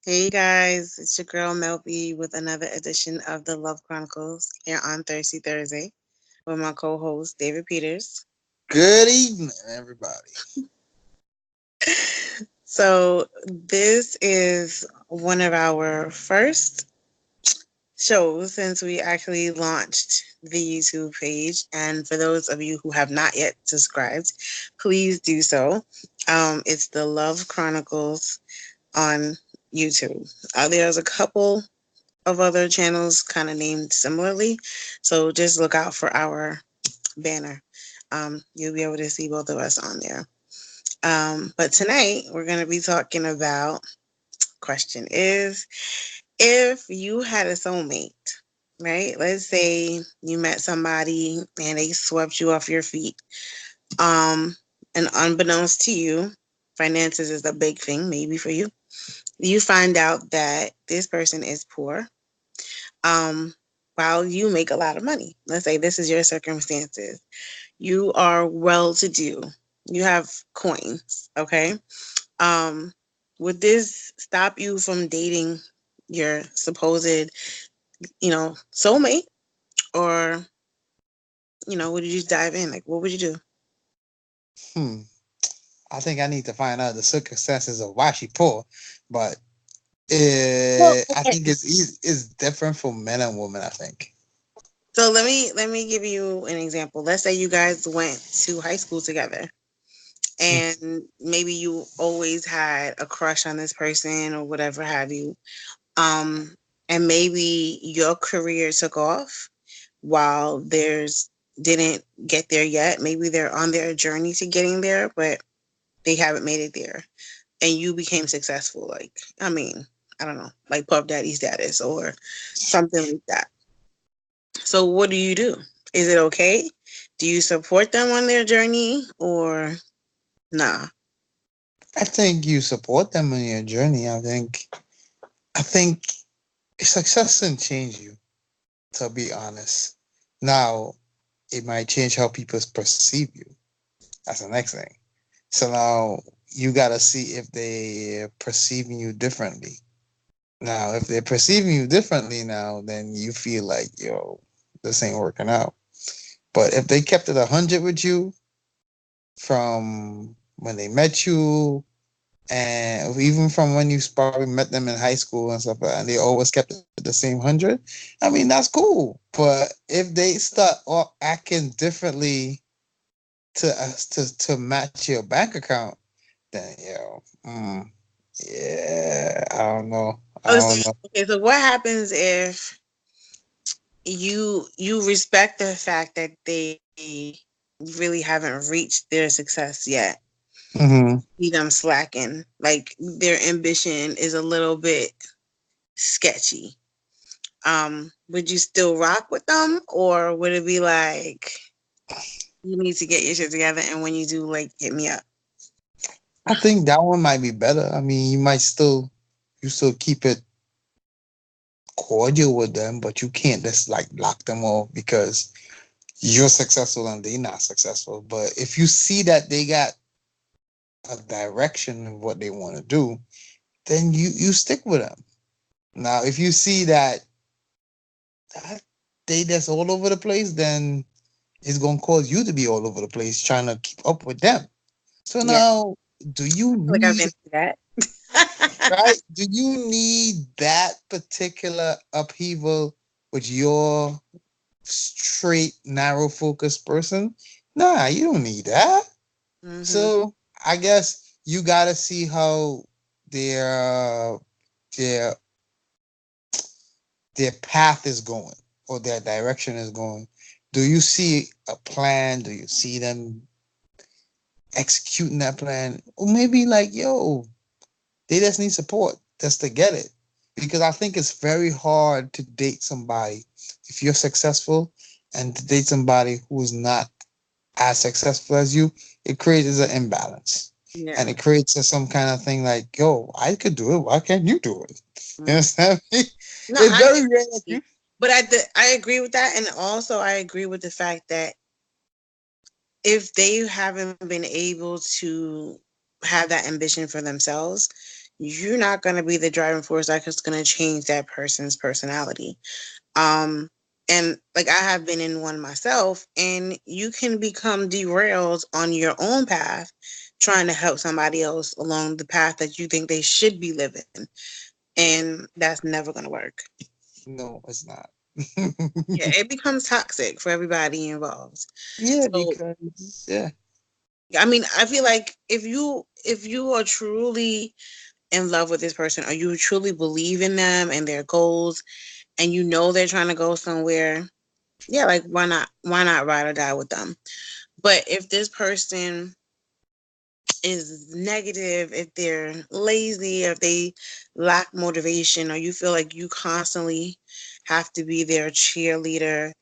Hey guys, it's your girl Mel B with another edition of the Love Chronicles here on Thirsty Thursday with my co-host David Peters. Good evening, everybody. So this is one of our first shows since we actually launched the YouTube page. And for those of you who have not yet subscribed, please do so. It's the Love Chronicles on YouTube. There's a couple of other channels kind of named similarly. So just look out for our banner. You'll be able to see both of us on there. But tonight we're going to be talking about question is if you had a soulmate, right? Let's say you met somebody and they swept you off your feet. Um, and unbeknownst to you, finances is a big thing, maybe for you. You find out that this person is poor um, while you make a lot of money. Let's say this is your circumstances. You are well to do. You have coins, okay? Um, would this stop you from dating your supposed, soulmate? Or, would you just dive in? Like, what would you do? Hmm. I think I need to find out the circumstances of why she poor, but Well, I okay. think it's different for men and women. I think. So let me give you an example. Let's say you guys went to high school together and maybe you always had a crush on this person or whatever have you. Um, and maybe your career took off while theirs didn't get there yet. Maybe they're on their journey to getting there, but they haven't made it there. And you became successful. Like, I mean, I don't know, like Puff Daddy status or something like that. So, what do you do? Is it okay? Do you support them on their journey or nah? I think you support them in your journey. I think success doesn't change you. To be honest, now it might change how people perceive you. That's the next thing. So now you gotta see if they perceiving you differently. Now, if they're perceiving you differently now, then you feel like, yo, this ain't working out. But if they kept it 100 with you from when they met you, and even from when you probably met them in high school and stuff, and they always kept it the same 100, I mean, that's cool. But if they start acting differently to match your bank account, then, yeah, I don't know. I Oh, so, don't know. okay, so what happens if you respect the fact that they really haven't reached their success yet? Hmm. See them slacking, like their ambition is a little bit sketchy. Would you still rock with them, or would it be like you need to get your shit together, and when you do, like, hit me up? I think that one might be better. I mean, you still keep it cordial with them, but you can't just like lock them off because you're successful and they're not successful. But if you see that they got a direction of what they want to do, then you stick with them. Now, if you see that they just all over the place, then it's gonna cause you to be all over the place trying to keep up with them. So Yeah, now, do you I feel like I've need been through that. right? Do you need that particular upheaval with your straight, narrow focus person? Nah, you don't need that. Hmm. So I guess you gotta see how their their their path is going or their direction is going. Do you see a plan? Do you see them executing that plan? Or maybe like, yo, they just need support just to get it. Because I think it's very hard to date somebody if you're successful and to date somebody who's not as successful as you. It creates an imbalance. Yeah. And it creates some kind of thing like, yo, I could do it. Why can't you do it? You Mm. understand me? No, It's I very get rare that you. you. But I agree with that, and also I agree with the fact that if they haven't been able to have that ambition for themselves, you're not going to be the driving force that's going to change that person's personality. Um, and like I have been in one myself, and you can become derailed on your own path trying to help somebody else along the path that you think they should be living. And that's never going to work. No, it's not. Yeah, it becomes toxic for everybody involved. Yeah, So, because yeah, I mean, I feel like if you are truly in love with this person, or you truly believe in them and their goals, and you know they're trying to go somewhere, yeah, like why not ride or die with them? But if this person is negative, if they're lazy, if they lack motivation, or you feel like you constantly have to be their cheerleader,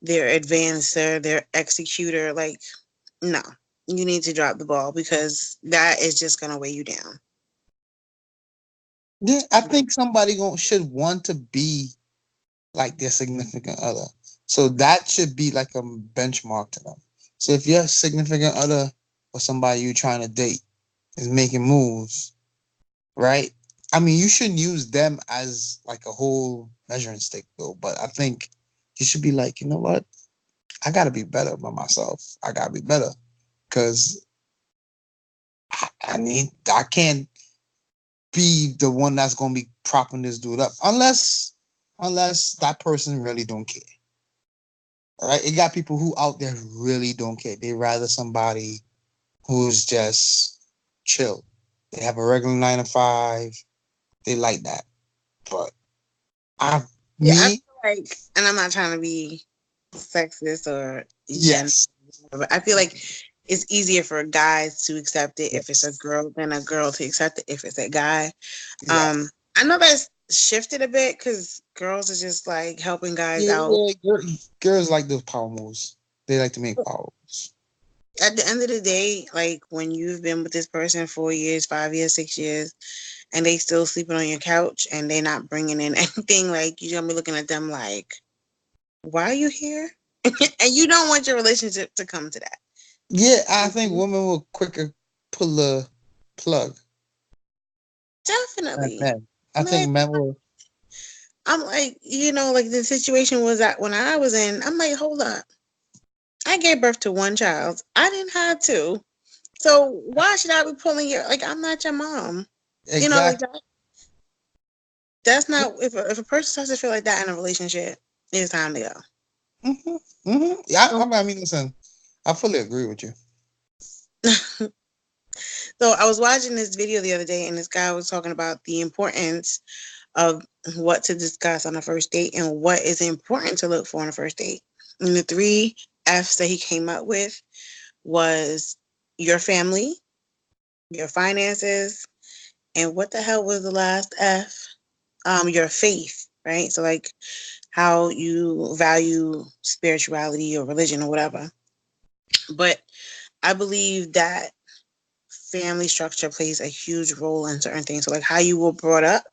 their advancer, their executor, like, no, you need to drop the ball, because that is just gonna weigh you down. yeah. I think somebody should want to be like their significant other. So that should be like a benchmark to them. So if your significant other or somebody you're trying to date is making moves, right? I mean, you shouldn't use them as like a whole measuring stick, though. But I think you should be like, you know what? I got to be better by myself. I got to be better because I can't be the one that's gonna be propping this dude up unless that person really don't care. All right, it got people who out there really don't care. They rather somebody who's just chill. They have a regular 9 to 5. They like that. But I, Yeah, I me, feel like, and I'm not trying to be sexist or gender, yes, but I feel like it's easier for guys to accept it if it's a yes, girl than a girl to accept it if it's a guy. yes, I know that's shifted a bit because girls are just like helping guys yeah, out. yeah. Girls like those power moves. They like to make power moves. At the end of the day, like when you've been with this person 4 years, 5 years, 6 years, and they still sleeping on your couch and they not bringing in anything, like you're gonna be looking at them like, why are you here? And you don't want your relationship to come to that. Yeah, I think women will quicker pull the plug than Definitely. men. I Man, think men will. I'm like, like the situation was that when I was in, I'm like, hold up. I gave birth to one child. I didn't have two. So why should I be pulling your, like, I'm not your mom. Like Exactly. that's not, if a person starts to feel like that in a relationship, it's time to go. Hmm. Hmm. Yeah, So, I mean, listen, I fully agree with you. so I was watching this video the other day, and this guy was talking about the importance of what to discuss on a first date and what is important to look for on a first date. And the three F's that he came up with was your family, your finances, and what the hell was the last F? Your faith, right? So like how you value spirituality or religion or whatever. But I believe that family structure plays a huge role in certain things. So like how you were brought up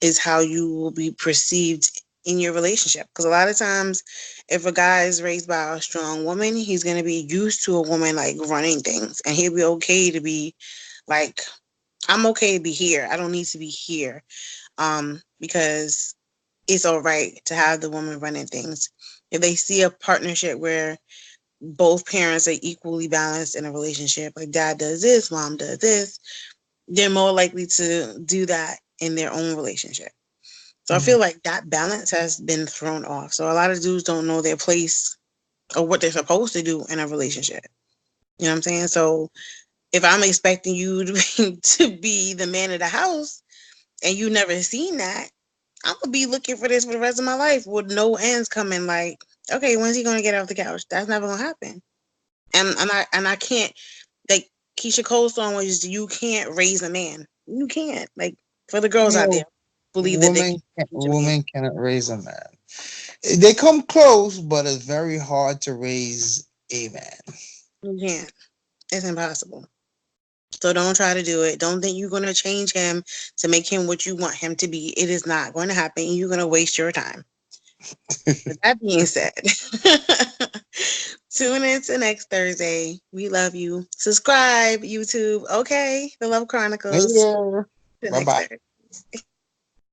is how you will be perceived in your relationship. Because a lot of times, if a guy is raised by a strong woman, he's going to be used to a woman like running things, and he'll be okay to be like, I'm okay to be here. I don't need to be here. Because it's all right to have the woman running things. If they see a partnership where both parents are equally balanced in a relationship, like dad does this, mom does this, they're more likely to do that in their own relationship. So I Mhm. feel like that balance has been thrown off. So a lot of dudes don't know their place or what they're supposed to do in a relationship. You know what I'm saying? So if I'm expecting you to be the man of the house and you never seen that, I'm gonna be looking for this for the rest of my life with no ends coming. Like, okay, when's he gonna get off the couch? That's never gonna happen. And I can't, like Keisha Cole song was, you can't raise a man. You can't. Like, for the girls out there, You believe that they can teach a man. women cannot raise a man. They come close, but it's very hard to raise a man. You can't. It's impossible. So don't try to do it. Don't think you're gonna change him to make him what you want him to be. It is not going to happen. You're gonna waste your time. With that being said, tune in to next Thursday. We love you. Subscribe, YouTube. Okay, the Love Chronicles. Later. the Bye next bye. Thursday.